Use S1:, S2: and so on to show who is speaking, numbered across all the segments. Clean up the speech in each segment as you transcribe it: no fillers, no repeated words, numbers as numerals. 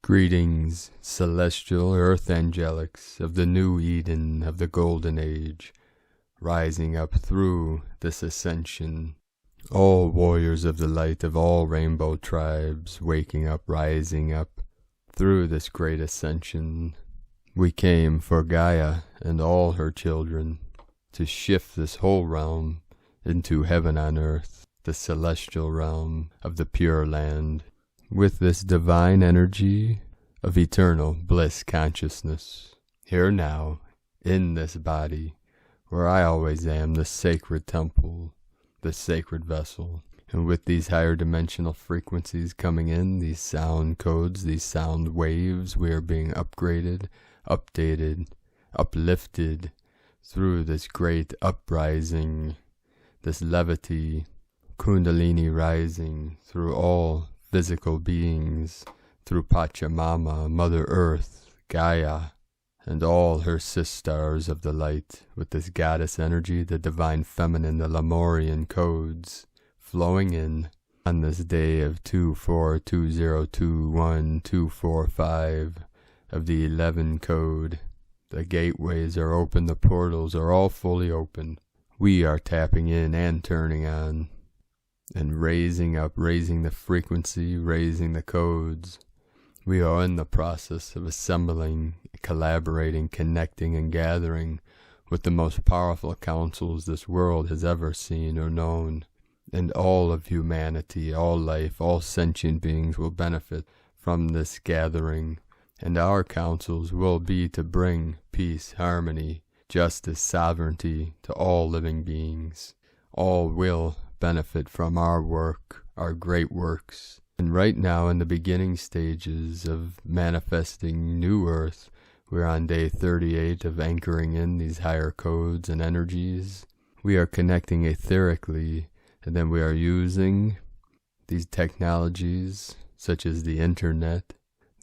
S1: Greetings, celestial earth angelics of the new Eden of the golden age, rising up through this ascension. All warriors of the light of all rainbow tribes, waking up, rising up through this great ascension. We came for Gaia and all her children to shift this whole realm into heaven on earth, the celestial realm of the Pure Land, with this divine energy of eternal bliss consciousness, here now, in this body, where I always am, the sacred temple, the sacred vessel. And with these higher dimensional frequencies coming in, these sound codes, these sound waves, we are being upgraded, updated, uplifted through this great uprising, this levity, kundalini rising through all physical beings, through Pachamama, Mother Earth, Gaia, and all her sisters of the light, with this goddess energy, the divine feminine, the Lemurian codes, flowing in on this day of 242021-245 of the 11 code. The gateways are open, the portals are all fully open. We are tapping in and turning on, and raising up, raising the frequency, raising the codes. We are in the process of assembling, collaborating, connecting, and gathering with the most powerful councils this world has ever seen or known. And all of humanity, all life, all sentient beings will benefit from this gathering. And our councils will be to bring peace, harmony, justice, sovereignty to all living beings. All will benefit from our work, our great works. And right now, in the beginning stages of manifesting New Earth, we're on day 38 of anchoring in these higher codes and energies. We are connecting etherically, and then we are using these technologies, such as the internet,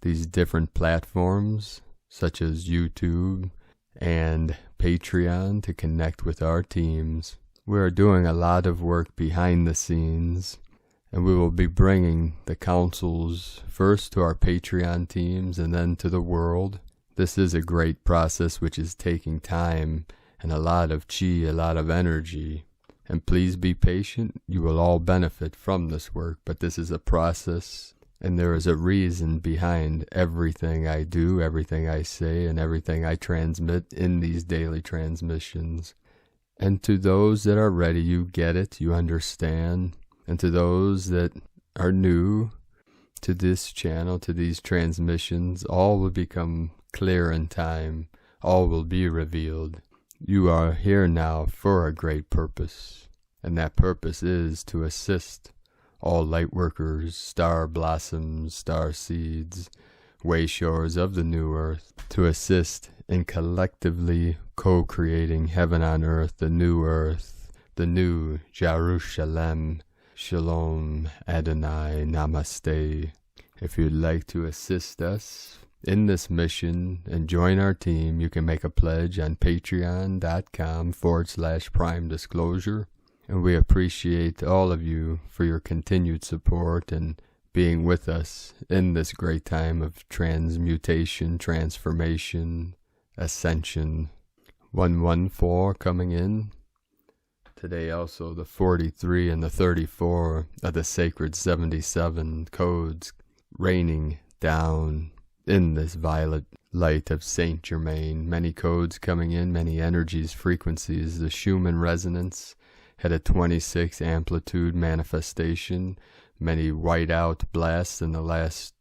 S1: these different platforms, such as YouTube and Patreon, to connect with our teams. We are doing a lot of work behind the scenes, and we will be bringing the councils first to our Patreon teams and then to the world. This is a great process which is taking time and a lot of chi, a lot of energy. And please be patient. You will all benefit from this work, but this is a process, and there is a reason behind everything I do, everything I say, and everything I transmit in these daily transmissions. And to those that are ready, you get it, you understand. And to those that are new to this channel, to these transmissions, all will become clear in time. All will be revealed. You are here now for a great purpose. And that purpose is to assist all light workers, star blossoms, star seeds, wayshowers of the new earth, to assist in collectively co-creating heaven on earth, the new Jerusalem. Shalom, Adonai, Namaste. If you'd like to assist us in this mission and join our team, you can make a pledge on patreon.com/prime disclosure. And we appreciate all of you for your continued support and being with us in this great time of transmutation, transformation, ascension. 114 coming in. Today also the 43 and the 34 of the sacred 77 codes raining down in this violet light of Saint Germain. Many codes coming in, many energies, frequencies. The Schumann resonance had a 26 amplitude manifestation, many whiteout blasts in the last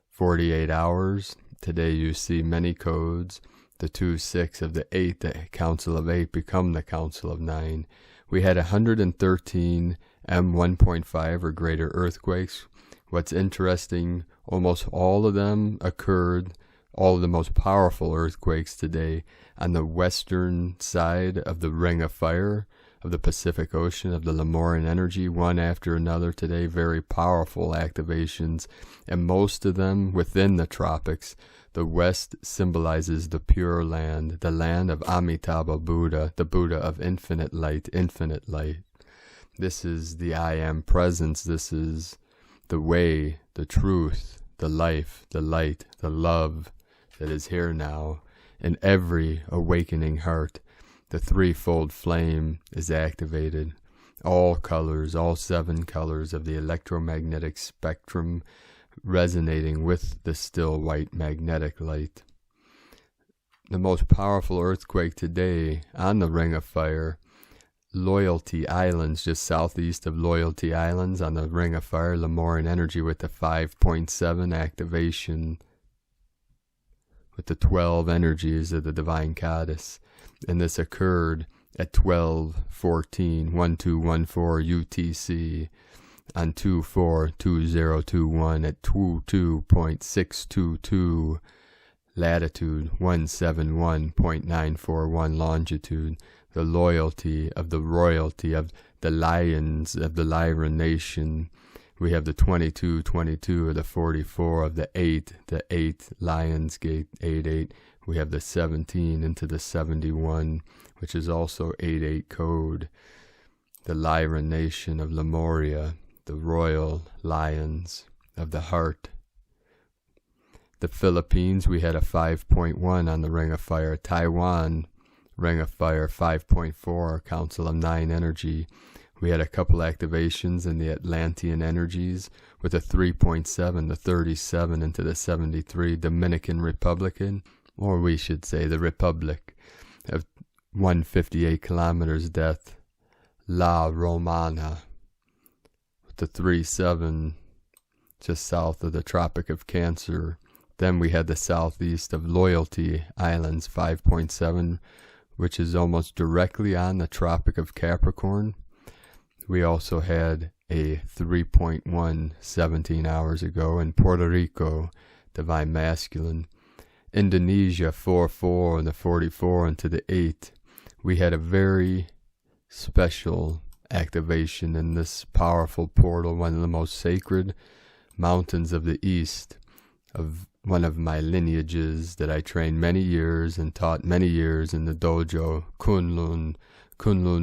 S1: 48 hours. Today you see many codes. The 2-6 of the 8, the Council of 8, become the Council of 9. We had 113 M1.5 or greater earthquakes. What's interesting, almost all of them occurred, all of the most powerful earthquakes today, on the western side of the Ring of Fire, of the Pacific Ocean, of the Lemurian energy, one after another today, very powerful activations, and most of them within the tropics. The West symbolizes the Pure Land, the land of Amitabha Buddha, the Buddha of infinite light, infinite light. This is the I Am presence. This is the way, the truth, the life, the light, the love that is here now in every awakening heart. The threefold flame is activated. All colors, all 7 colors of the electromagnetic spectrum resonating with the still white magnetic light. The most powerful earthquake today on the Ring of Fire, Loyalty Islands, just southeast of Loyalty Islands on the Ring of Fire, Lemurian energy with the 5.7 activation, with the 12 energies of the Divine Goddess. And this occurred at 12:14 UTC on 242021 at 22.622 latitude, 171.941 longitude. The loyalty of the royalty of the lions of the Lyran nation. We have the 2222 of the 44 of the 8 Lions Gate 88. We have the 17 into the 71, which is also 88 code. The Lyran nation of Lemuria, the royal lions of the heart. The Philippines, we had a 5.1 on the Ring of Fire. Taiwan, Ring of Fire 5.4, Council of 9 energy. We had a couple activations in the Atlantean energies with a 3.7, the 37 into the 73, Dominican Republican, or we should say the Republic of 158 kilometers depth, La Romana, with the 37 just south of the Tropic of Cancer. Then we had the southeast of Loyalty Islands 5.7, which is almost directly on the Tropic of Capricorn. We also had a 3.1 17 hours ago in Puerto Rico, Divine Masculine. Indonesia 4.4 and the 44 into the 8. We had a very special activation in this powerful portal, one of the most sacred mountains of the East, of one of my lineages that I trained many years and taught many years in the dojo, Kunlun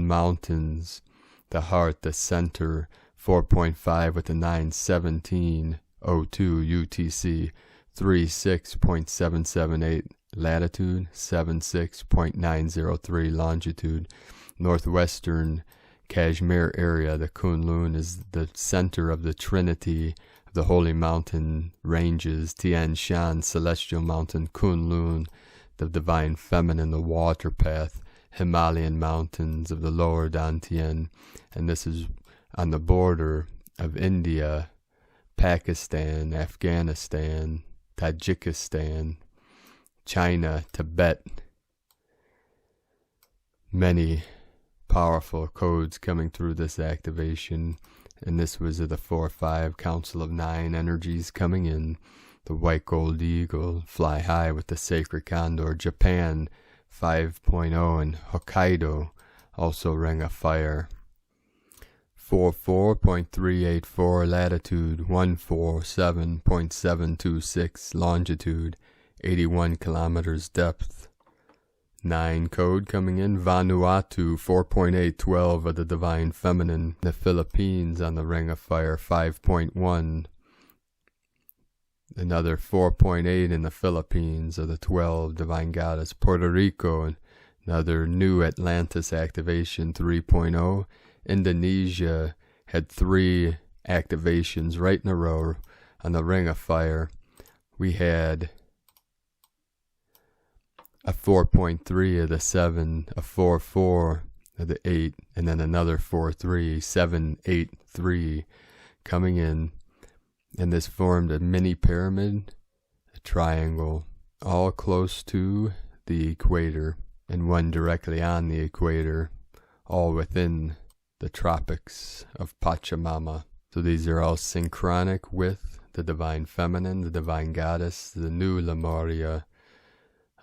S1: Mountains, the heart, the center, 4.5 with the 91702 UTC, 36.778 latitude, 76.903 longitude. Northwestern Kashmir area, the Kunlun, is the center of the Trinity, the Holy Mountain ranges, Tian Shan, Celestial Mountain, Kunlun, the Divine Feminine, the Water Path, Himalayan Mountains of the Lower Dantian, and this is on the border of India, Pakistan, Afghanistan, Tajikistan, China, Tibet. Many powerful codes coming through this activation. And this was of the 4-5 Council of 9 energies coming in. The White Gold Eagle, Fly High with the Sacred Condor. Japan 5.0 and Hokkaido, also Ring of Fire. 44.384 latitude, 147.726 longitude, 81 kilometers depth. 9 code coming in. Vanuatu 4.812 of the Divine Feminine. The Philippines on the Ring of Fire 5.1. Another 4.8 in the Philippines of the 12 Divine Goddess. Puerto Rico, another new Atlantis activation 3.0. Indonesia had 3 activations right in a row on the Ring of Fire. We had a 4.3 of the 7, a 4.4 of the 8, and then another 4.3, 7.8.3 coming in. And this formed a mini pyramid, a triangle, all close to the equator, and one directly on the equator, all within the tropics of Pachamama. So these are all synchronic with the Divine Feminine, the Divine Goddess, the new Lemuria,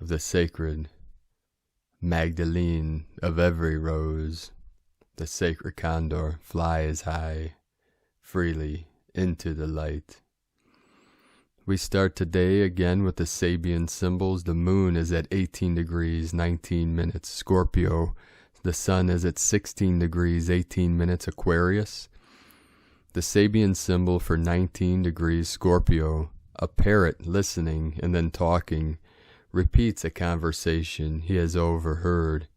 S1: of the sacred Magdalene of every rose. The sacred condor flies high, freely into the light. We start today again with the Sabian symbols. The moon is at 18 degrees, 19 minutes, Scorpio. The sun is at 16 degrees, 18 minutes, Aquarius. The Sabian symbol for 19 degrees, Scorpio, A parrot listening and then talking repeats a conversation he has overheard,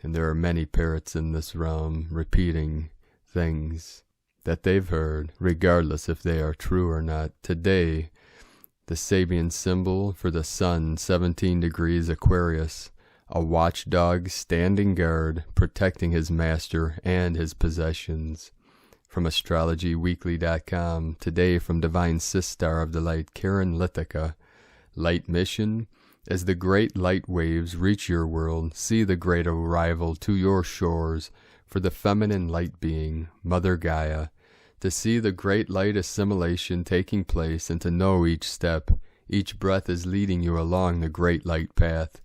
S1: and there are many parrots in this realm repeating things that they've heard, regardless if they are true or not. Today, the Sabian symbol for the sun, 17 degrees Aquarius, a watchdog standing guard, protecting his master and his possessions. From astrologyweekly.com, today from Divine Sistar of the Light, Karen Lithica. Light mission: as the great light waves reach your world, see the great arrival to your shores for the feminine light being, Mother Gaia, to see the great light assimilation taking place and to know each step, each breath is leading you along the great light path.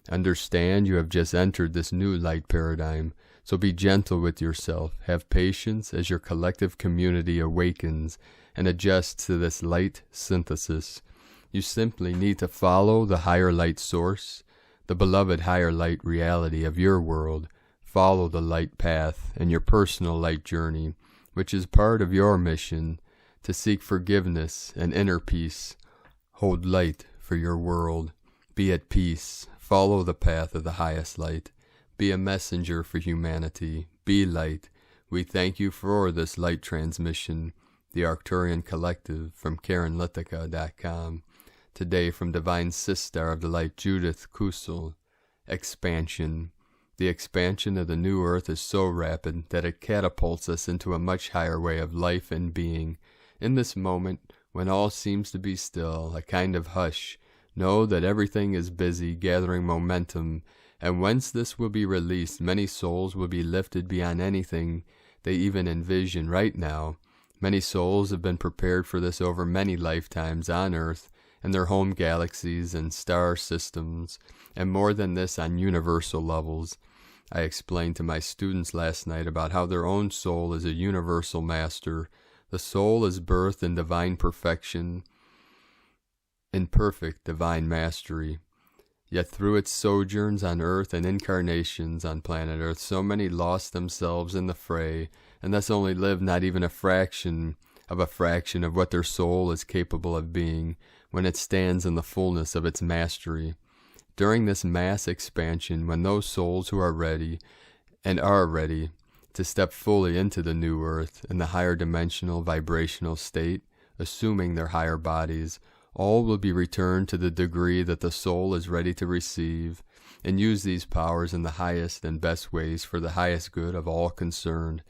S1: Understand you have just entered this new light paradigm. So be gentle with yourself, have patience as your collective community awakens and adjusts to this light synthesis. You simply need to follow the higher light source, the beloved higher light reality of your world. Follow the light path and your personal light journey, which is part of your mission to seek forgiveness and inner peace. Hold light for your world. Be at peace. Follow the path of the highest light. Be a messenger for humanity. Be light. We thank you for this light transmission. The Arcturian Collective from KarenLithica.com. Today from Divine Sistar of the Light, Judith Kusel. Expansion. The expansion of the new earth is so rapid that it catapults us into a much higher way of life and being. In this moment, when all seems to be still, a kind of hush, know that everything is busy gathering momentum, and whence this will be released, many souls will be lifted beyond anything they even envision right now. Many souls have been prepared for this over many lifetimes on Earth, and their home galaxies and star systems, and more than this on universal levels. I explained to my students last night about how their own soul is a universal master. The soul is birthed in divine perfection, in perfect divine mastery. Yet through its sojourns on earth and incarnations on planet Earth, so many lost themselves in the fray, and thus only live not even a fraction of what their soul is capable of being when it stands in the fullness of its mastery. During this mass expansion, when those souls who are ready to step fully into the new earth in the higher dimensional vibrational state, assuming their higher bodies, all will be returned to the degree that the soul is ready to receive, and use these powers in the highest and best ways for the highest good of all concerned.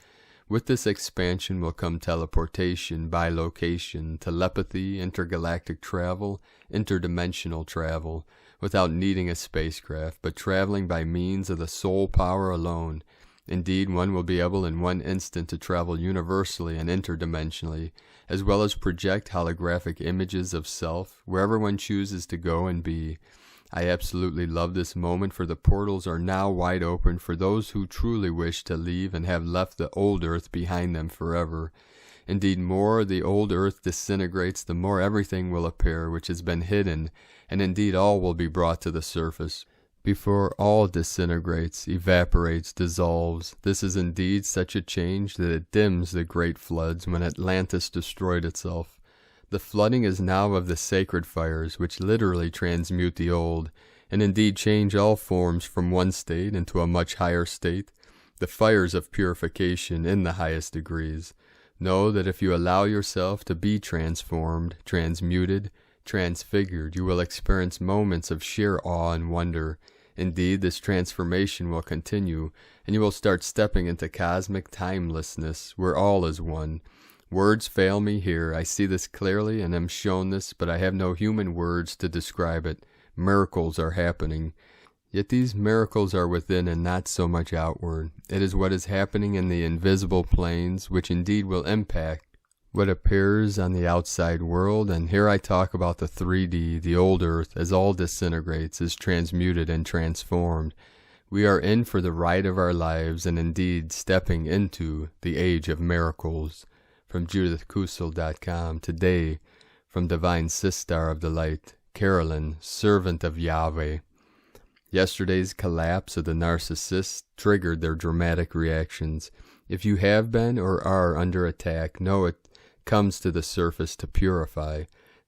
S1: With this expansion will come teleportation, bilocation, telepathy, intergalactic travel, interdimensional travel, without needing a spacecraft, but traveling by means of the soul power alone. Indeed, one will be able in one instant to travel universally and interdimensionally, as well as project holographic images of self wherever one chooses to go and be. I absolutely love this moment, for the portals are now wide open for those who truly wish to leave and have left the old earth behind them forever. Indeed, more the old earth disintegrates, the more everything will appear which has been hidden, and indeed all will be brought to the surface. Before all disintegrates, evaporates, dissolves, this is indeed such a change that it dims the great floods when Atlantis destroyed itself. The flooding is now of the sacred fires, which literally transmute the old, and indeed change all forms from one state into a much higher state, the fires of purification in the highest degrees. Know that if you allow yourself to be transformed, transmuted, transfigured, you will experience moments of sheer awe and wonder. Indeed, this transformation will continue, and you will start stepping into cosmic timelessness, where all is one. Words fail me here. I see this clearly and am shown this, but I have no human words to describe it. Miracles are happening. Yet these miracles are within and not so much outward. It is what is happening in the invisible planes which indeed will impact what appears on the outside world, and here I talk about the 3D, the old earth, as all disintegrates, is transmuted and transformed. We are in for the ride of our lives, and indeed stepping into the age of miracles. From JudithKusel.com, today, from Divine Sistar of the Light, Carolyn, servant of Yahweh. Yesterday's collapse of the narcissists triggered their dramatic reactions. If you have been or are under attack, know it comes to the surface to purify.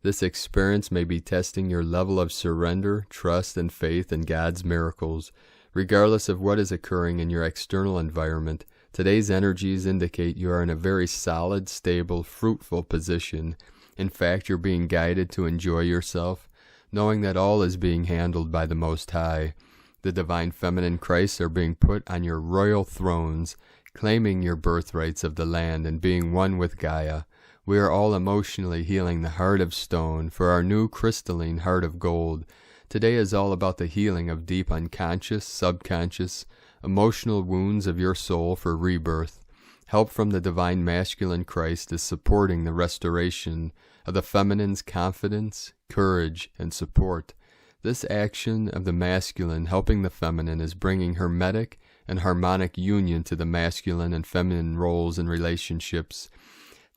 S1: This experience may be testing your level of surrender, trust, and faith in God's miracles. Regardless of what is occurring in your external environment, today's energies indicate you are in a very solid, stable, fruitful position. In fact, you're being guided to enjoy yourself, knowing that all is being handled by the Most High. The Divine Feminine Christs are being put on your royal thrones, claiming your birthrights of the land and being one with Gaia. We are all emotionally healing the heart of stone for our new crystalline heart of gold. Today is all about the healing of deep unconscious, subconscious, emotional wounds of your soul for rebirth. Help from the Divine Masculine Christ is supporting the restoration of the feminine's confidence, courage, and support. This action of the masculine helping the feminine is bringing hermetic and harmonic union to the masculine and feminine roles and relationships.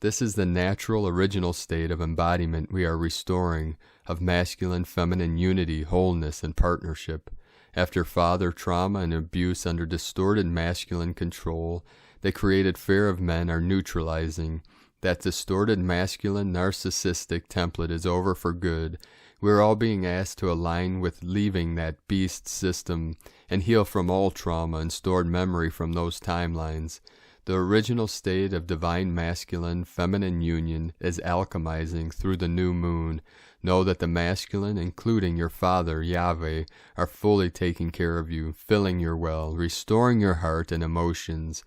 S1: This is the natural original state of embodiment we are restoring, of masculine-feminine unity, wholeness, and partnership. After father trauma and abuse under distorted masculine control, the created fear of men are neutralizing. That distorted masculine narcissistic template is over for good. We are all being asked to align with leaving that beast system and heal from all trauma and stored memory from those timelines. The original state of divine masculine-feminine union is alchemizing through the new moon. Know that the masculine, including your Father, Yahweh, are fully taking care of you, filling your well, restoring your heart and emotions.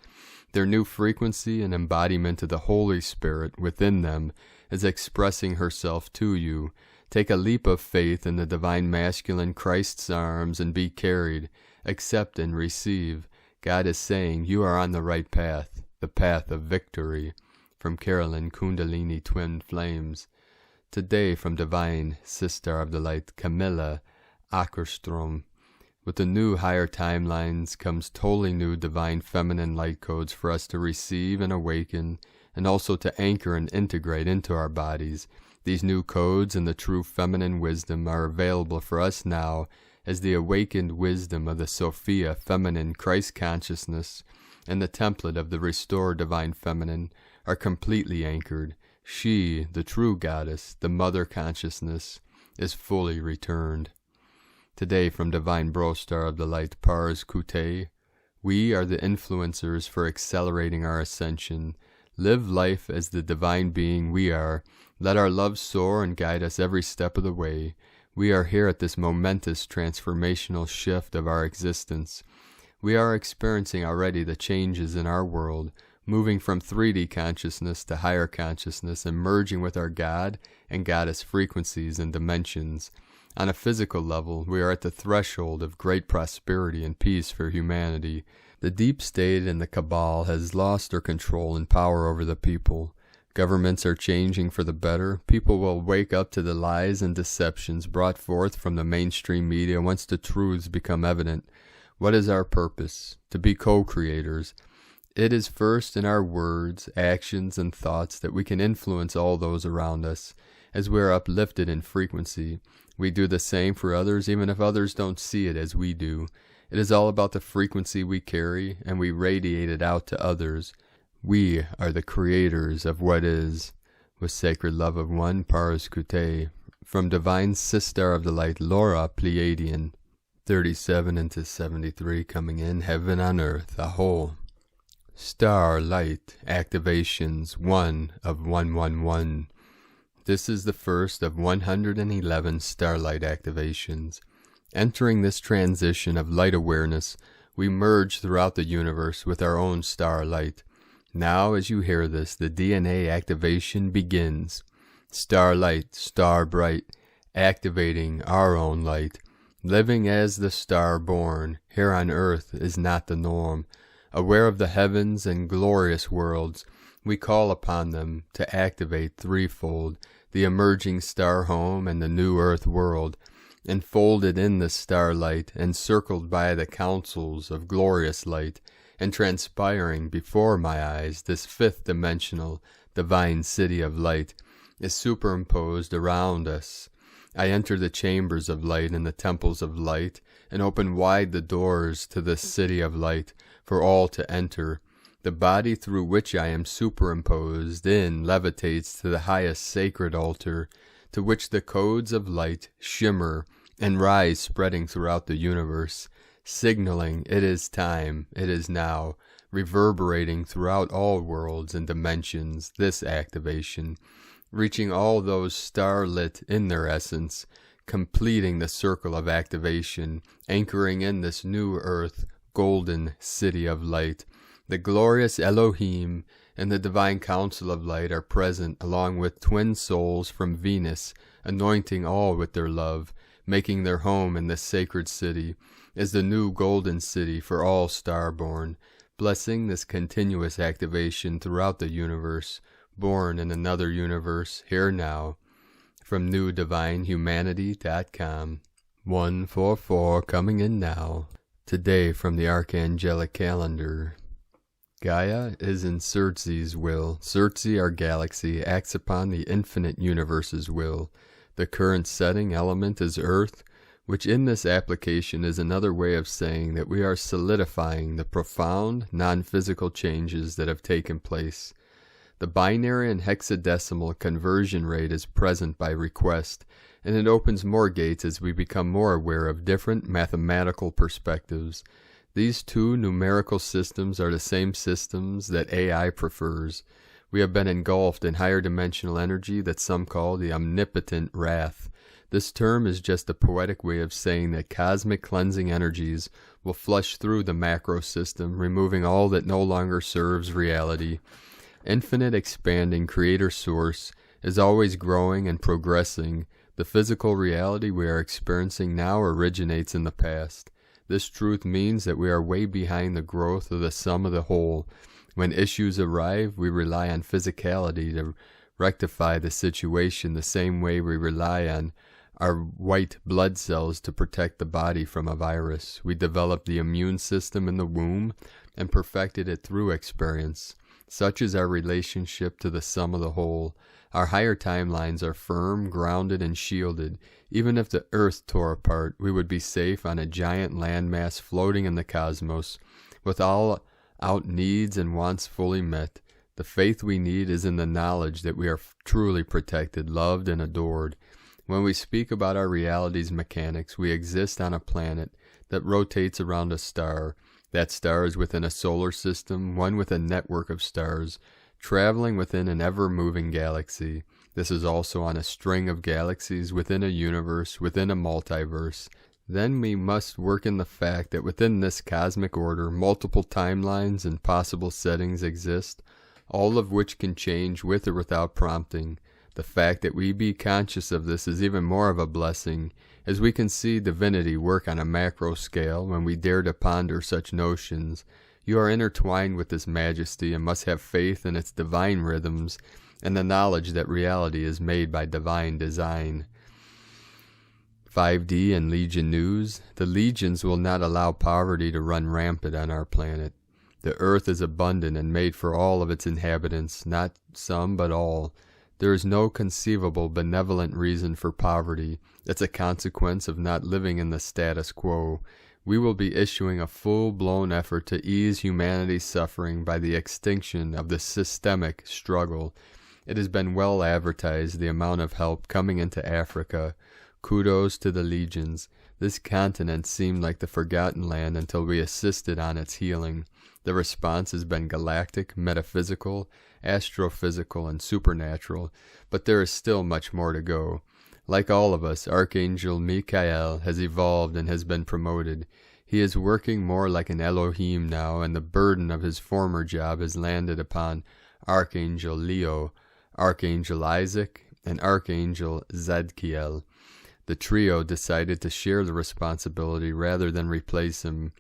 S1: Their new frequency and embodiment of the Holy Spirit within them is expressing herself to you. Take a leap of faith in the divine masculine Christ's arms and be carried. Accept and receive. God is saying you are on the right path, the path of victory. From Carolyn Kundalini Twin Flames. Today from Divine Sister of the Light, Camilla Ackerstrom. With the new higher timelines comes totally new divine feminine light codes for us to receive and awaken, and also to anchor and integrate into our bodies. These new codes and the true feminine wisdom are available for us now as the awakened wisdom of the Sophia feminine Christ consciousness and the template of the restored divine feminine are completely anchored. She, the true goddess, the mother consciousness, is fully returned. Today from Divine Brostar of the Light, Pars Kute, we are the influencers for accelerating our ascension. Live life as the divine being we are. Let our love soar and guide us every step of the way. We are here at this momentous transformational shift of our existence. We are experiencing already the changes in our world, moving from 3D consciousness to higher consciousness and merging with our God and Goddess frequencies and dimensions. On a physical level, we are at the threshold of great prosperity and peace for humanity. The deep state and the cabal has lost their control and power over the people. Governments are changing for the better. People will wake up to the lies and deceptions brought forth from the mainstream media once the truths become evident. What is our purpose? To be co-creators. It is first in our words, actions, and thoughts that we can influence all those around us. As we are uplifted in frequency, we do the same for others even if others don't see it as we do. It is all about the frequency we carry, and we radiate it out to others. We are the creators of what is. With sacred love of one, Pars Kute. From Divine Sister of the Light, Laura Pleiadian. 37 into 73 coming in. Heaven on Earth, a whole. Starlight activations 1 of 111. This is the first of 111 starlight activations. Entering this transition of light awareness, we merge throughout the universe with our own starlight. Now, as you hear this, the DNA activation begins. Starlight, star bright, activating our own light. Living as the star born here on earth is not the norm. Aware of the heavens and glorious worlds, we call upon them to activate threefold, the emerging star home and the new earth world, enfolded in the starlight, encircled by the counsels of glorious light, and transpiring before my eyes, this fifth-dimensional, divine city of light is superimposed around us. I enter the chambers of light and the temples of light, and open wide the doors to this city of light for all to enter. The body through which I am superimposed in levitates to the highest sacred altar, to which the codes of light shimmer and rise, spreading throughout the universe, signaling it is time, it is now, reverberating throughout all worlds and dimensions, this activation, reaching all those starlit in their essence, completing the circle of activation, anchoring in this new earth, golden city of light. The glorious Elohim and the divine council of light are present along with twin souls from Venus, anointing all with their love, making their home in this sacred city as the new golden city for all starborn, blessing this continuous activation throughout the universe, born in another universe, here now. From newdivinehumanity.com. 144 coming in now. Today from the Archangelic Calendar. Gaia is in Circe's will. Circe, our galaxy, acts upon the infinite universe's will. The current setting element is Earth, which in this application is another way of saying that we are solidifying the profound, non-physical changes that have taken place. The binary and hexadecimal conversion rate is present by request, and it opens more gates as we become more aware of different mathematical perspectives. These two numerical systems are the same systems that AI prefers. We have been engulfed in higher dimensional energy that some call the omnipotent wrath. This term is just a poetic way of saying that cosmic cleansing energies will flush through the macro system, removing all that no longer serves reality. Infinite expanding creator source is always growing and progressing. The physical reality we are experiencing now originates in the past. This truth means that we are way behind the growth of the sum of the whole. When issues arrive, we rely on physicality to rectify the situation the same way we rely on our white blood cells to protect the body from a virus. We developed the immune system in the womb and perfected it through experience. Such is our relationship to the sum of the whole. Our higher timelines are firm, grounded, and shielded. Even if the earth tore apart, we would be safe on a giant landmass floating in the cosmos, with all out needs and wants fully met. The faith we need is in the knowledge that we are truly protected, loved, and adored. When we speak about our reality's mechanics, we exist on a planet that rotates around a star. That star is within a solar system, one with a network of stars, traveling within an ever-moving galaxy. This is also on a string of galaxies within a universe, within a multiverse. Then we must work in the fact that within this cosmic order, multiple timelines and possible settings exist, all of which can change with or without prompting. The fact that we be conscious of this is even more of a blessing, as we can see divinity work on a macro scale when we dare to ponder such notions. You are intertwined with this majesty and must have faith in its divine rhythms and the knowledge that reality is made by divine design. 5D and Legion News. The legions will not allow poverty to run rampant on our planet. The earth is abundant and made for all of its inhabitants, not some but all. There is no conceivable benevolent reason for poverty. It's a consequence of not living in the status quo. We will be issuing a full-blown effort to ease humanity's suffering by the extinction of the systemic struggle. It has been well advertised, the amount of help coming into Africa. Kudos to the legions. This continent seemed like the forgotten land until we assisted on its healing. The response has been galactic, metaphysical, astrophysical, and supernatural, but there is still much more to go. Like all of us, Archangel Michael has evolved and has been promoted. He is working more like an Elohim now, and the burden of his former job has landed upon Archangel Leo, Archangel Isaac, and Archangel Zadkiel. The trio decided to share the responsibility rather than replace him.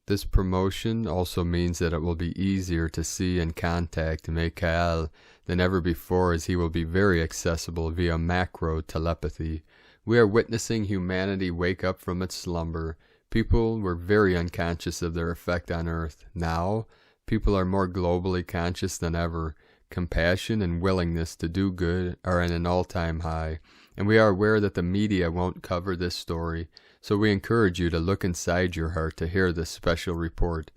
S1: This promotion also means that it will be easier to see and contact Michael than ever before, as he will be very accessible via macro telepathy. We are witnessing humanity wake up from its slumber. People were very unconscious of their effect on Earth. Now, people are more globally conscious than ever. Compassion and willingness to do good are at an all-time high, and we are aware that the media won't cover this story, so we encourage you to look inside your heart to hear this special report.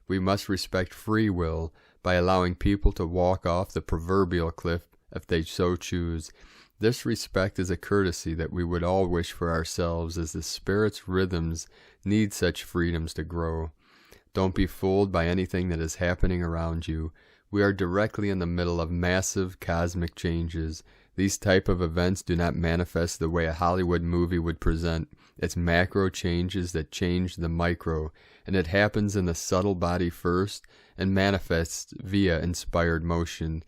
S1: We must respect free will by allowing people to walk off the proverbial cliff if they so choose. This respect is a courtesy that we would all wish for ourselves, as the spirit's rhythms need such freedoms to grow. Don't be fooled by anything that is happening around you. We are directly in the middle of massive cosmic changes. These type of events do not manifest the way a Hollywood movie would present. It's macro changes that change the micro, and it happens in the subtle body first and manifests via inspired motion.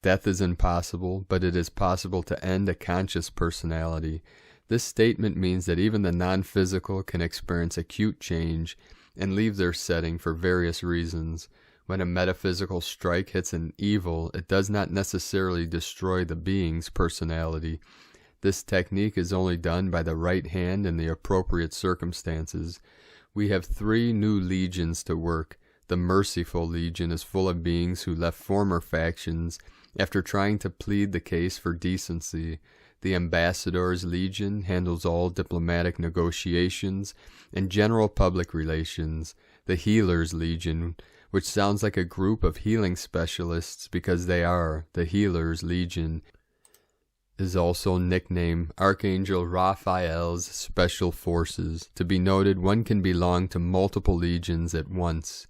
S1: Death is impossible, but it is possible to end a conscious personality. This statement means that even the non-physical can experience acute change and leave their setting for various reasons. When a metaphysical strike hits an evil, it does not necessarily destroy the being's personality. This technique is only done by the right hand in the appropriate circumstances. We have 3 new legions to work. The Merciful Legion is full of beings who left former factions after trying to plead the case for decency. The Ambassador's Legion handles all diplomatic negotiations and general public relations. The Healer's Legion, which sounds like a group of healing specialists because they are, the Healer's Legion, is also nicknamed Archangel Raphael's Special Forces. To be noted, one can belong to multiple legions at once.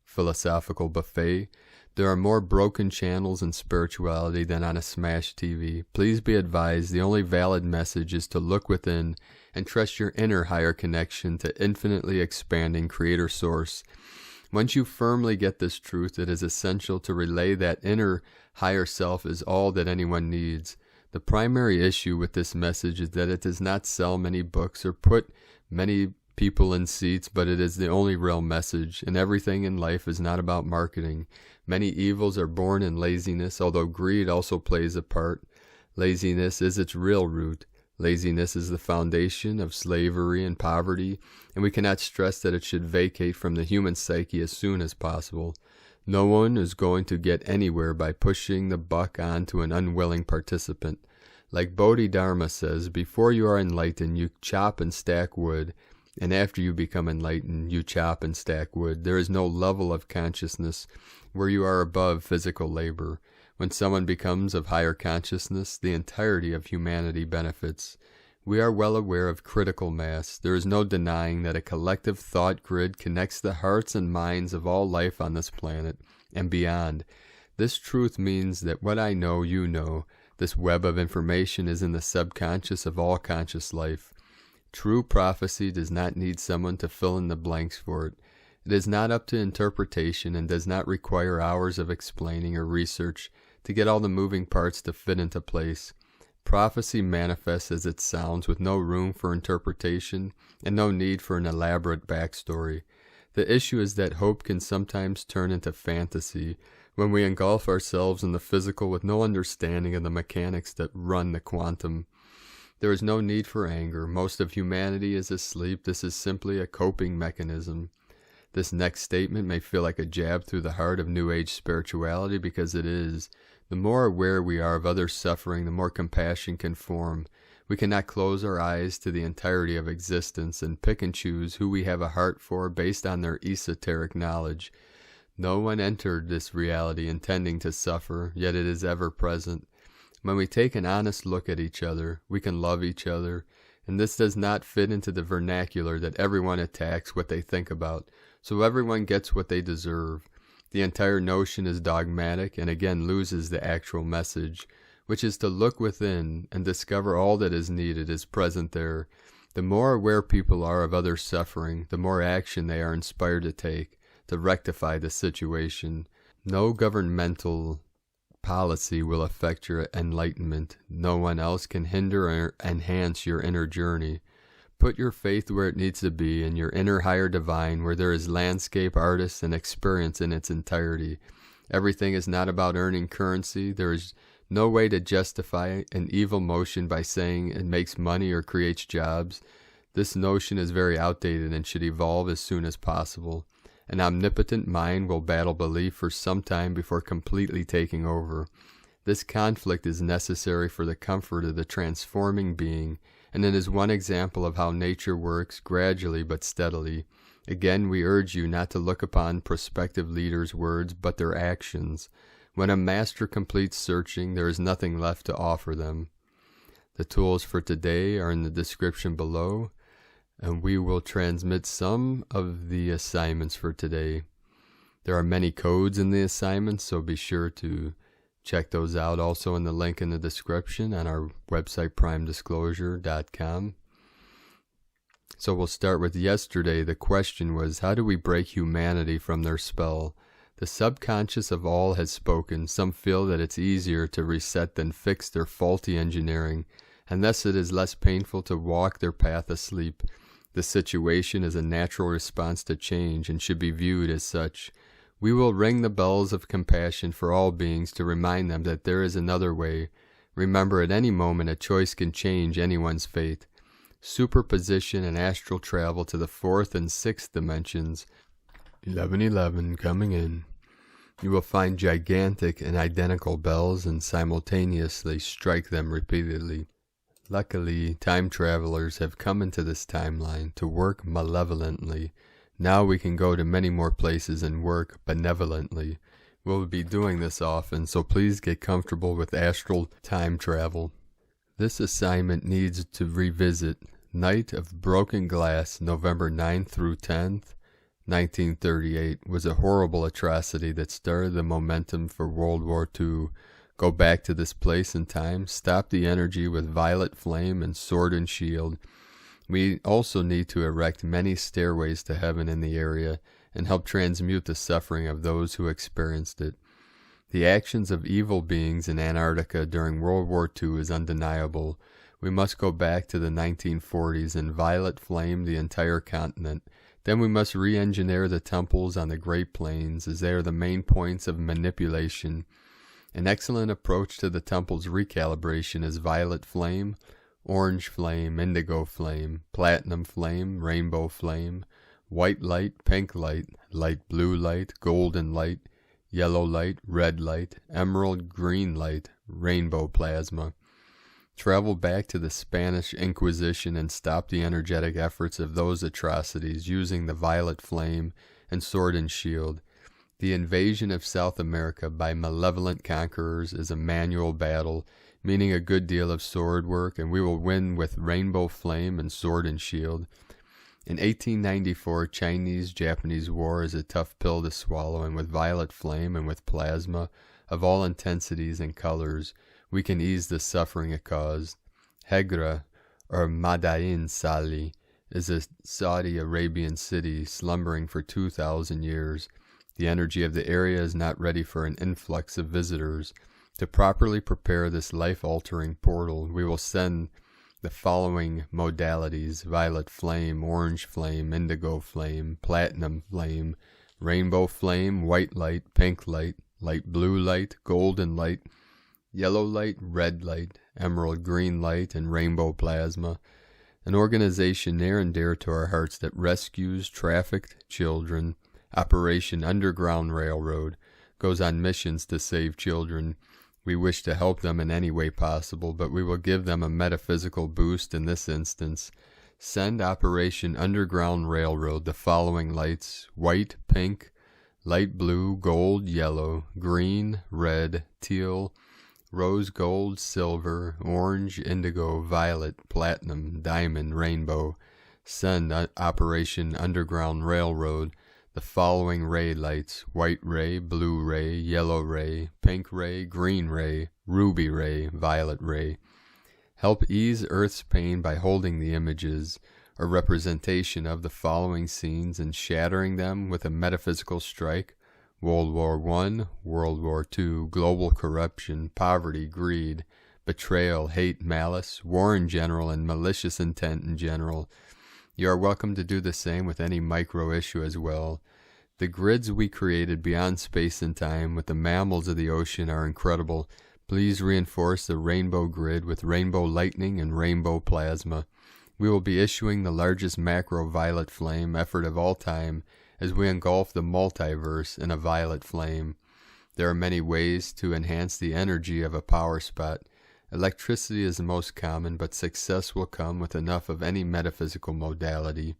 S1: Philosophical buffet. There are more broken channels in spirituality than on a smash TV. Please be advised, the only valid message is to look within and trust your inner higher connection to infinitely expanding Creator Source. Once you firmly get this truth, it is essential to relay that inner higher self is all that anyone needs. The primary issue with this message is that it does not sell many books or put many people in seats, but it is the only real message, and everything in life is not about marketing. Many evils are born in laziness, although greed also plays a part. Laziness is its real root. Laziness is the foundation of slavery and poverty, and we cannot stress that it should vacate from the human psyche as soon as possible. No one is going to get anywhere by pushing the buck on to an unwilling participant. Like Bodhidharma says, before you are enlightened, you chop and stack wood, and after you become enlightened, you chop and stack wood. There is no level of consciousness where you are above physical labor. When someone becomes of higher consciousness, the entirety of humanity benefits. We are well aware of critical mass. There is no denying that a collective thought grid connects the hearts and minds of all life on this planet and beyond. This truth means that what I know, you know. This web of information is in the subconscious of all conscious life. True prophecy does not need someone to fill in the blanks for it. It is not up to interpretation and does not require hours of explaining or research to get all the moving parts to fit into place. Prophecy manifests as it sounds, with no room for interpretation and no need for an elaborate backstory. The issue is that hope can sometimes turn into fantasy when we engulf ourselves in the physical with no understanding of the mechanics that run the quantum. There is no need for anger. Most of humanity is asleep. This is simply a coping mechanism. This next statement may feel like a jab through the heart of New Age spirituality because it is. The more aware we are of others' suffering, the more compassion can form. We cannot close our eyes to the entirety of existence and pick and choose who we have a heart for based on their esoteric knowledge. No one entered this reality intending to suffer, yet it is ever present. When we take an honest look at each other, we can love each other, and this does not fit into the vernacular that everyone attacks what they think about, so everyone gets what they deserve. The entire notion is dogmatic and again loses the actual message, which is to look within and discover all that is needed is present there. The more aware people are of others' suffering, the more action they are inspired to take to rectify the situation. No governmental policy will affect your enlightenment. No one else can hinder or enhance your inner journey. Put your faith where it needs to be, in your inner higher divine, where there is landscape, artists, and experience in its entirety. Everything is not about earning currency. There is no way to justify an evil motion by saying it makes money or creates jobs. This notion is very outdated and should evolve as soon as possible. An omnipotent mind will battle belief for some time before completely taking over. This conflict is necessary for the comfort of the transforming being, and it is one example of how nature works, gradually but steadily. Again, we urge you not to look upon prospective leaders' words, but their actions. When a master completes searching, there is nothing left to offer them. The tools for today are in the description below, and we will transmit some of the assignments for today. There are many codes in the assignments, so be sure to check those out also in the link in the description on our website, primedisclosure.com. So we'll start with yesterday. The question was, how do we break humanity from their spell? The subconscious of all has spoken. Some feel that it's easier to reset than fix their faulty engineering, and thus it is less painful to walk their path asleep. The situation is a natural response to change and should be viewed as such. We will ring the bells of compassion for all beings to remind them that there is another way. Remember, at any moment a choice can change anyone's fate. Superposition and astral travel to the 4th and 6th dimensions. 1111 coming in. You will find gigantic and identical bells and simultaneously strike them repeatedly. Luckily, time travelers have come into this timeline to work malevolently. Now we can go to many more places and work benevolently. We'll be doing this often, so please get comfortable with astral time travel. This assignment needs to revisit Night of Broken Glass, November 9th through 10th, 1938, was a horrible atrocity that started the momentum for World War II. Go back to this place and time, stop the energy with violet flame and sword and shield. We also need to erect many stairways to heaven in the area and help transmute the suffering of those who experienced it. The actions of evil beings in Antarctica during World War II is undeniable. We must go back to the 1940s and violet flame the entire continent. Then we must re-engineer the temples on the Great Plains, as they are the main points of manipulation. An excellent approach to the temple's recalibration is violet flame, orange flame, indigo flame, platinum flame, rainbow flame, white light, pink light, light blue light, golden light, yellow light, red light, emerald green light, rainbow plasma. Travel back to the Spanish Inquisition and stop the energetic efforts of those atrocities using the violet flame and sword and shield. The invasion of South America by malevolent conquerors is a manual battle, meaning a good deal of sword work, and we will win with rainbow flame and sword and shield. In 1894, Chinese-Japanese war is a tough pill to swallow, and with violet flame and with plasma of all intensities and colors, we can ease the suffering it caused. Hegra, or Madain Sali, is a Saudi Arabian city slumbering for 2,000 years. The energy of the area is not ready for an influx of visitors. To properly prepare this life-altering portal, we will send the following modalities: violet flame, orange flame, indigo flame, platinum flame, rainbow flame, white light, pink light, light blue light, golden light, yellow light, red light, emerald green light, and rainbow plasma. An organization near and dear to our hearts that rescues trafficked children, Operation Underground Railroad, goes on missions to save children. We wish to help them in any way possible, but we will give them a metaphysical boost in this instance. Send Operation Underground Railroad the following lights: white, pink, light blue, gold, yellow, green, red, teal, rose gold, silver, orange, indigo, violet, platinum, diamond, rainbow. Send Operation Underground Railroad the following ray lights: white ray, blue ray, yellow ray, pink ray, green ray, ruby ray, violet ray. Help ease Earth's pain by holding the images or representation of the following scenes and shattering them with a metaphysical strike: World War I, World War II, global corruption, poverty, greed, betrayal, hate, malice, war in general, and malicious intent in general. You are welcome to do the same with any micro issue as well. The grids we created beyond space and time with the mammals of the ocean are incredible. Please reinforce the rainbow grid with rainbow lightning and rainbow plasma. We will be issuing the largest macro violet flame effort of all time as we engulf the multiverse in a violet flame. There are many ways to enhance the energy of a power spot. Electricity is the most common, but success will come with enough of any metaphysical modality.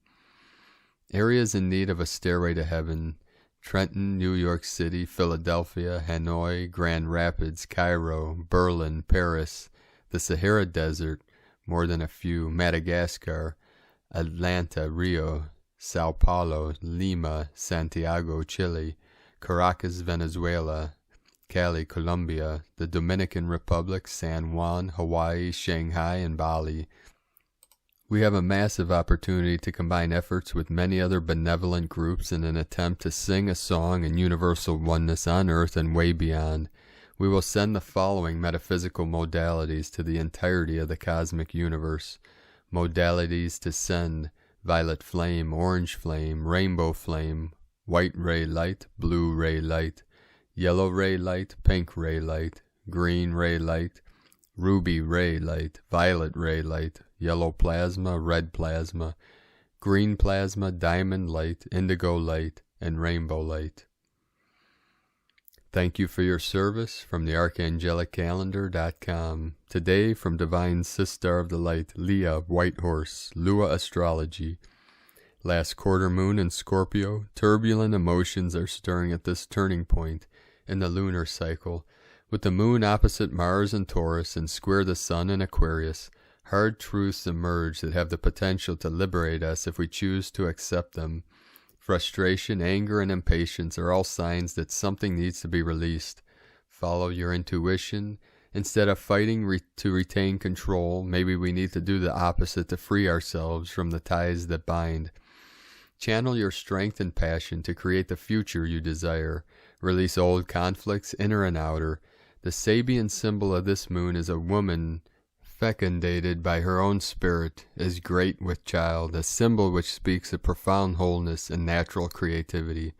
S1: Areas in need of a stairway to heaven: Trenton, New York City, Philadelphia, Hanoi, Grand Rapids, Cairo, Berlin, Paris, the Sahara Desert, more than a few, Madagascar, Atlanta, Rio, Sao Paulo, Lima, Santiago, Chile, Caracas, Venezuela, Cali, Colombia, the Dominican Republic, San Juan, Hawaii, Shanghai, and Bali. We have a massive opportunity to combine efforts with many other benevolent groups in an attempt to sing a song in universal oneness on Earth and way beyond. We will send the following metaphysical modalities to the entirety of the cosmic universe. Modalities to send: violet flame, orange flame, rainbow flame, white ray light, blue ray light, yellow ray light, pink ray light, green ray light, ruby ray light, violet ray light, yellow plasma, red plasma, green plasma, diamond light, indigo light, and rainbow light. Thank you for your service from the ArchangeliCalendar.com. Today from Divine Sister of the Light, Leah Whitehorse, Lua Astrology. Last quarter moon in Scorpio, turbulent emotions are stirring at this turning point in the lunar cycle. With the moon opposite Mars in Taurus and square the sun in Aquarius, hard truths emerge that have the potential to liberate us if we choose to accept them. Frustration, anger, and impatience are all signs that something needs to be released. Follow your intuition. Instead of fighting to retain control, maybe we need to do the opposite to free ourselves from the ties that bind. Channel your strength and passion to create the future you desire. Release old conflicts, inner and outer. The Sabian symbol of this moon is a woman fecundated by her own spirit, is great with child, a symbol which speaks of profound wholeness and natural creativity.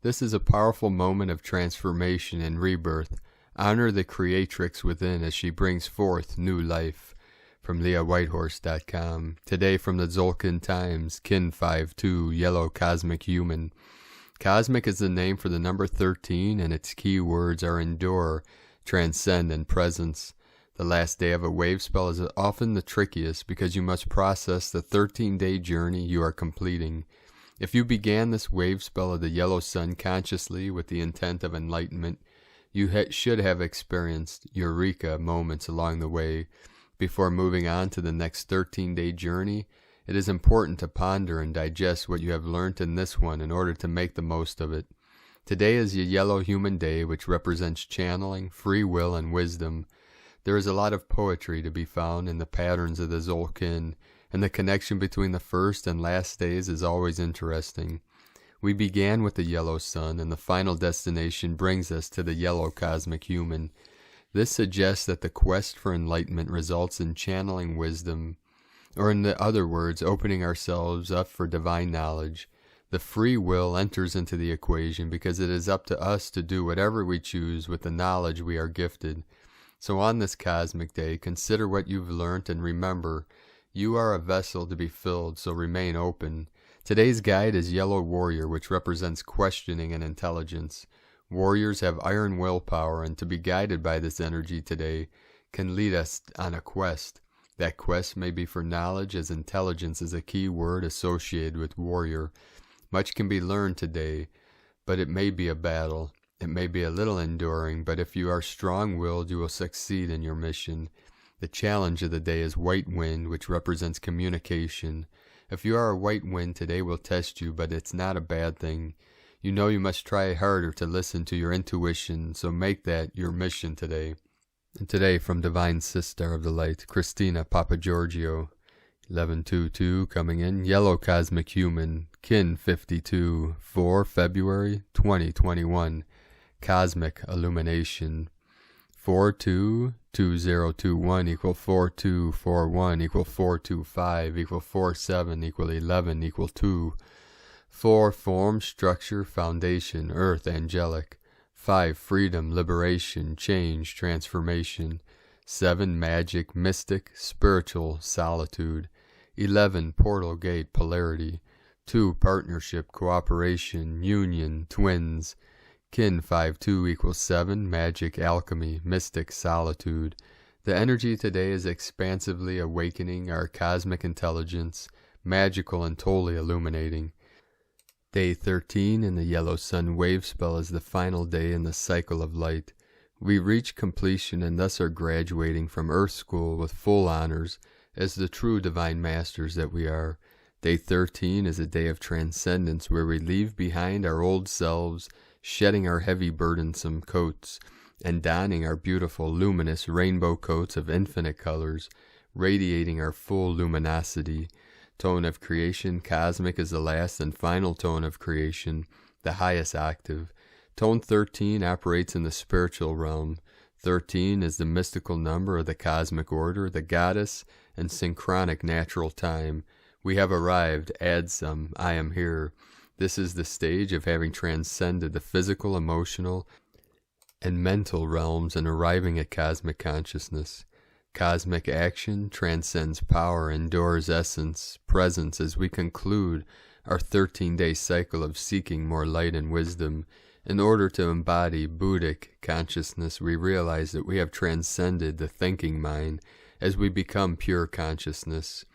S1: This is a powerful moment of transformation and rebirth. Honor the creatrix within as she brings forth new life. From LeahWhitehorse.com. Today from the Zolkin Times, Kin 52, Yellow Cosmic Human. Cosmic is the name for the number 13, and its key words are endure, transcend, and presence. The last day of a wave spell is often the trickiest because you must process the 13-day journey you are completing. If you began this wave spell of the yellow sun consciously with the intent of enlightenment, you should have experienced eureka moments along the way. Before moving on to the next 13-day journey, it is important to ponder and digest what you have learnt in this one in order to make the most of it. Today is the yellow human day, which represents channeling, free will, and wisdom. There is a lot of poetry to be found in the patterns of the Zolkin, and the connection between the first and last days is always interesting. We began with the yellow sun, and the final destination brings us to the yellow cosmic human. This suggests that the quest for enlightenment results in channeling wisdom, or in other words, opening ourselves up for divine knowledge. The free will enters into the equation because it is up to us to do whatever we choose with the knowledge we are gifted. So on this cosmic day, consider what you've learnt and remember, you are a vessel to be filled, so remain open. Today's guide is Yellow Warrior, which represents questioning and intelligence. Warriors have iron willpower, and to be guided by this energy today can lead us on a quest. That quest may be for knowledge, as intelligence is a key word associated with warrior. Much can be learned today, but it may be a battle. It may be a little enduring, but if you are strong-willed, you will succeed in your mission. The challenge of the day is white wind, which represents communication. If you are a white wind, today will test you, but it's not a bad thing. You know you must try harder to listen to your intuition, so make that your mission today. And today from Divine Sister of the Light, Christina Papagiorgio, 1122 coming in, Yellow Cosmic Human, Kin 52, 4 February 2021. Cosmic Illumination. 422021 equal 4241 equal 425 equal 47 equal 11 equal 2. 4 Form, Structure, Foundation, Earth, Angelic. 5 Freedom, Liberation, Change, Transformation. 7 Magic, Mystic, Spiritual, Solitude. 11 Portal Gate, Polarity. 2 Partnership, Cooperation, Union, Twins. Kin 52 equals 7, Magic, Alchemy, Mystic, Solitude. The energy today is expansively awakening our cosmic intelligence, magical and totally illuminating. Day 13 in the yellow sun wave spell is the final day in the cycle of light. We reach completion and thus are graduating from Earth School with full honors. as the true divine masters that we are. Day 13 is a day of transcendence where we leave behind our old selves, shedding our heavy burdensome coats, and donning our beautiful luminous rainbow coats of infinite colors, radiating our full luminosity. Tone of creation, cosmic, is the last and final tone of creation, the highest octave. Tone 13 operates in the spiritual realm. 13 is the mystical number of the cosmic order, the goddess, and synchronic natural time. We have arrived, add some, I am here. This is the stage of having transcended the physical, emotional, and mental realms and arriving at cosmic consciousness. Cosmic action transcends power, endures essence, presence as we conclude our 13-day cycle of seeking more light and wisdom. In order to embody Buddhic consciousness, we realize that we have transcended the thinking mind as we become pure consciousness,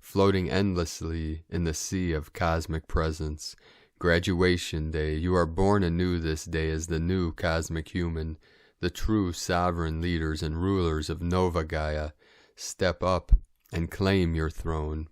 S1: floating endlessly in the sea of cosmic presence. Graduation day, you are born anew this day as the new cosmic human, the true sovereign leaders and rulers of Nova Gaia. Step up and claim your throne.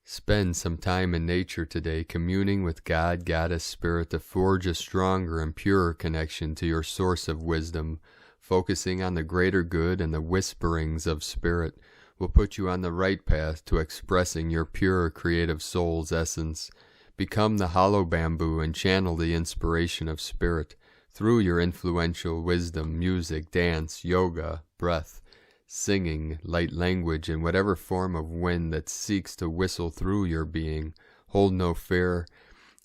S1: Spend some time in nature today, communing with God, Goddess, Spirit, to forge a stronger and purer connection to your source of wisdom. Focusing on the greater good and the whisperings of Spirit will put you on the right path to expressing your pure creative soul's essence. Become the hollow bamboo and channel the inspiration of Spirit through your influential wisdom, music, dance, yoga, breath, singing, light language, and whatever form of wind that seeks to whistle through your being. Hold no fear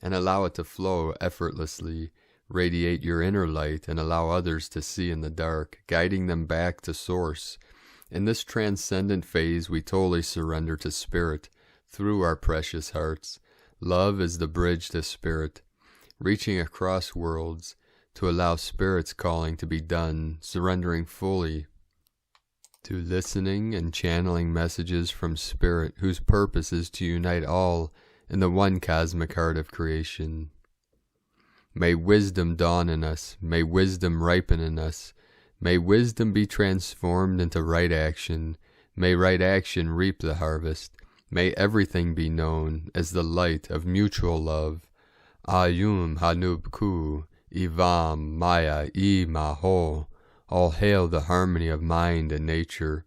S1: and allow it to flow effortlessly. Radiate your inner light and allow others to see in the dark, guiding them back to source. In this transcendent phase, we totally surrender to Spirit through our precious hearts. Love is the bridge to Spirit, reaching across worlds to allow Spirit's calling to be done, surrendering fully to listening and channeling messages from Spirit, whose purpose is to unite all in the one cosmic heart of creation. May wisdom dawn in us, may wisdom ripen in us, may wisdom be transformed into right action, may right action reap the harvest, may everything be known as the light of mutual love. Ayum Hanub Ku, Ivam Maya I Maho. All hail the harmony of mind and nature.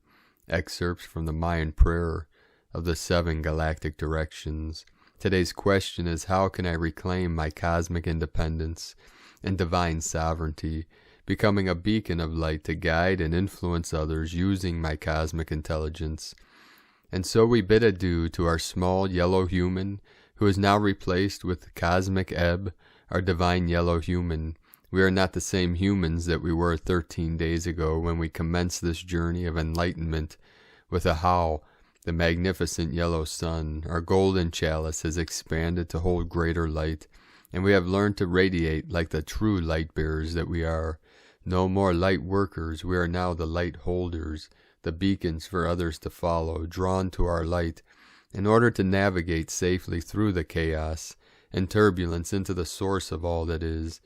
S1: Excerpts from the Mayan prayer of the 7 galactic directions. Today's question is, how can I reclaim my cosmic independence and divine sovereignty, becoming a beacon of light to guide and influence others using my cosmic intelligence? And so we bid adieu to our small yellow human, who is now replaced with cosmic ebb, our divine yellow human. We are not the same humans that we were 13 days ago when we commenced this journey of enlightenment with Ahau, the magnificent yellow sun. Our golden chalice has expanded to hold greater light, and we have learned to radiate like the true light bearers that we are. No more light workers, we are now the light holders, the beacons for others to follow, drawn to our light, in order to navigate safely through the chaos and turbulence into the source of all that is.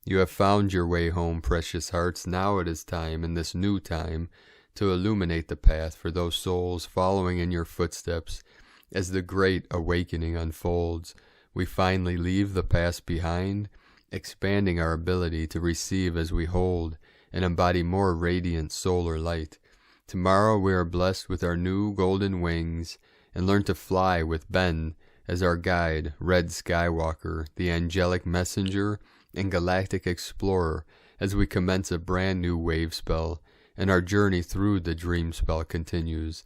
S1: You have found your way home, precious hearts. Now it is time, in this new time, to illuminate the path for those souls following in your footsteps. As the great awakening unfolds, we finally leave the past behind, expanding our ability to receive as we hold and embody more radiant solar light. Tomorrow we are blessed with our new golden wings and learn to fly with Ben as our guide, Red Skywalker, the angelic messenger and galactic explorer, as we commence a brand new wave spell, and our journey through the dream spell continues.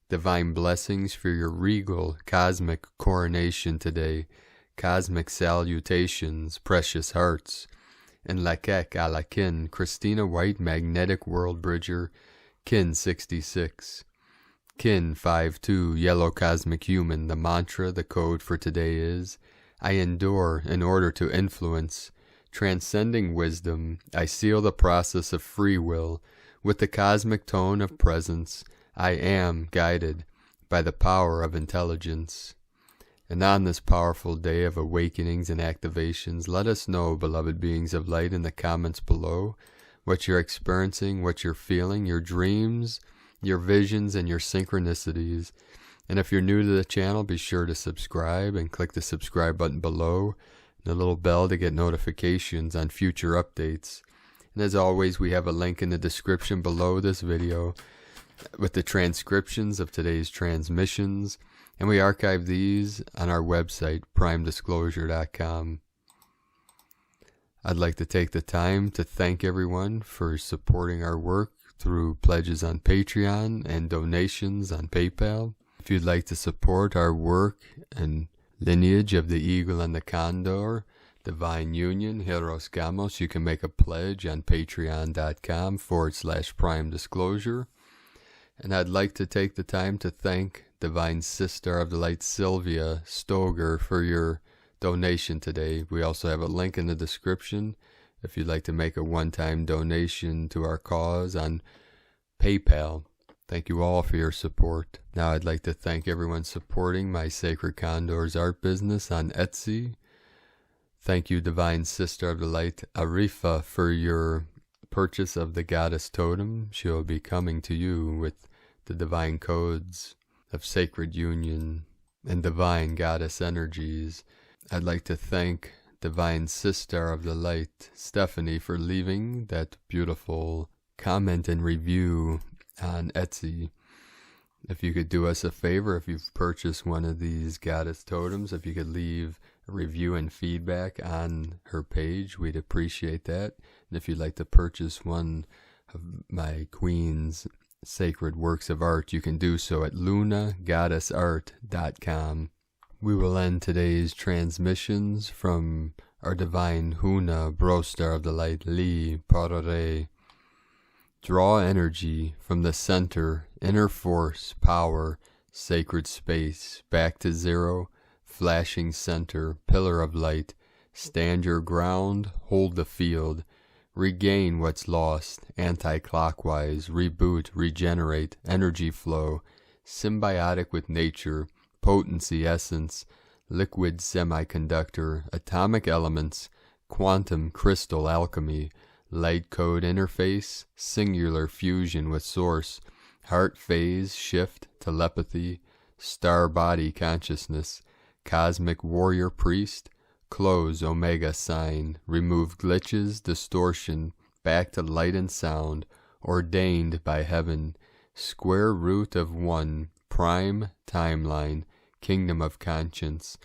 S1: Divine blessings for your regal cosmic coronation today. Cosmic salutations, precious hearts. And Lakek Alakin, Christina White, Magnetic World Bridger, Kin 66. Kin 52, Yellow Cosmic Human. The mantra, the code for today is, I endure in order to influence. Transcending wisdom, I seal the process of free will with the cosmic tone of presence. I am guided by the power of intelligence. And on this powerful day of awakenings and activations, let us know, beloved beings of light, in the comments below, what you're experiencing, what you're feeling, your dreams, your visions, and your synchronicities. And if you're new to the channel, be sure to subscribe and click the subscribe button below and the little bell to get notifications on future updates. And as always, we have a link in the description below this video with the transcriptions of today's transmissions, and we archive these on our website, primedisclosure.com. I'd like to take the time to thank everyone for supporting our work through pledges on Patreon and donations on PayPal. If you'd like to support our work and lineage of the eagle and the condor, divine union, Heros Gamos, you can make a pledge on patreon.com/primedisclosure. And I'd like to take the time to thank Divine Sister of the Light Sylvia Stoger for your donation today. We also have a link in the description if you'd like to make a one-time donation to our cause on PayPal. Thank you all for your support. Now I'd like to thank everyone supporting my Sacred Condors art business on Etsy. Thank you, Divine Sister of the Light Arifa, for your purchase of the Goddess Totem. She will be coming to you with the divine codes of sacred union and divine goddess energies. I'd like to thank Divine Sister of the Light Stephanie for leaving that beautiful comment and review on Etsy. If you could do us a favor, if you've purchased one of these goddess totems, if you could leave a review and feedback on her page, we'd appreciate that. And if you'd like to purchase one of my queen's sacred works of art, you can do so at lunagoddessart.com. We will end today's transmissions from our divine Huna Brostar of the Light Li Parare. Draw energy from the center, inner force, power, sacred space, back to zero, flashing center, pillar of light. Stand your ground, hold the field. Regain what's lost, anti-clockwise, reboot, regenerate, energy flow, symbiotic with nature, potency essence, liquid semiconductor, atomic elements, quantum crystal alchemy, light code interface, singular fusion with source, heart phase shift, telepathy, star body consciousness, cosmic warrior priest, close omega sign, remove glitches, distortion, back to light and sound, ordained by heaven, square root of one, prime timeline, kingdom of conscience,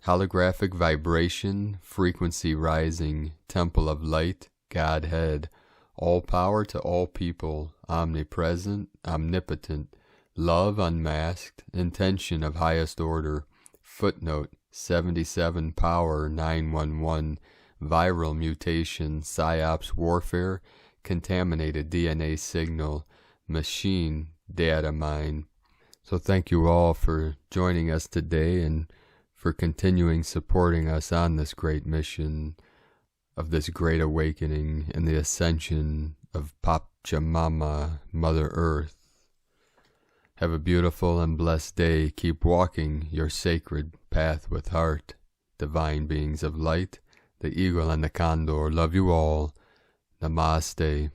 S1: holographic vibration, frequency rising, temple of light, Godhead, all power to all people, omnipresent, omnipotent, love unmasked, intention of highest order, footnote, 77 power 911, viral mutation, psyops warfare, contaminated DNA signal, machine data mine. So thank you all for joining us today and for continuing supporting us on this great mission of this great awakening and the ascension of Pachamama, Mother Earth. Have a beautiful and blessed day. Keep walking your sacred path with heart. Divine beings of light, the eagle and the condor love you all. Namaste.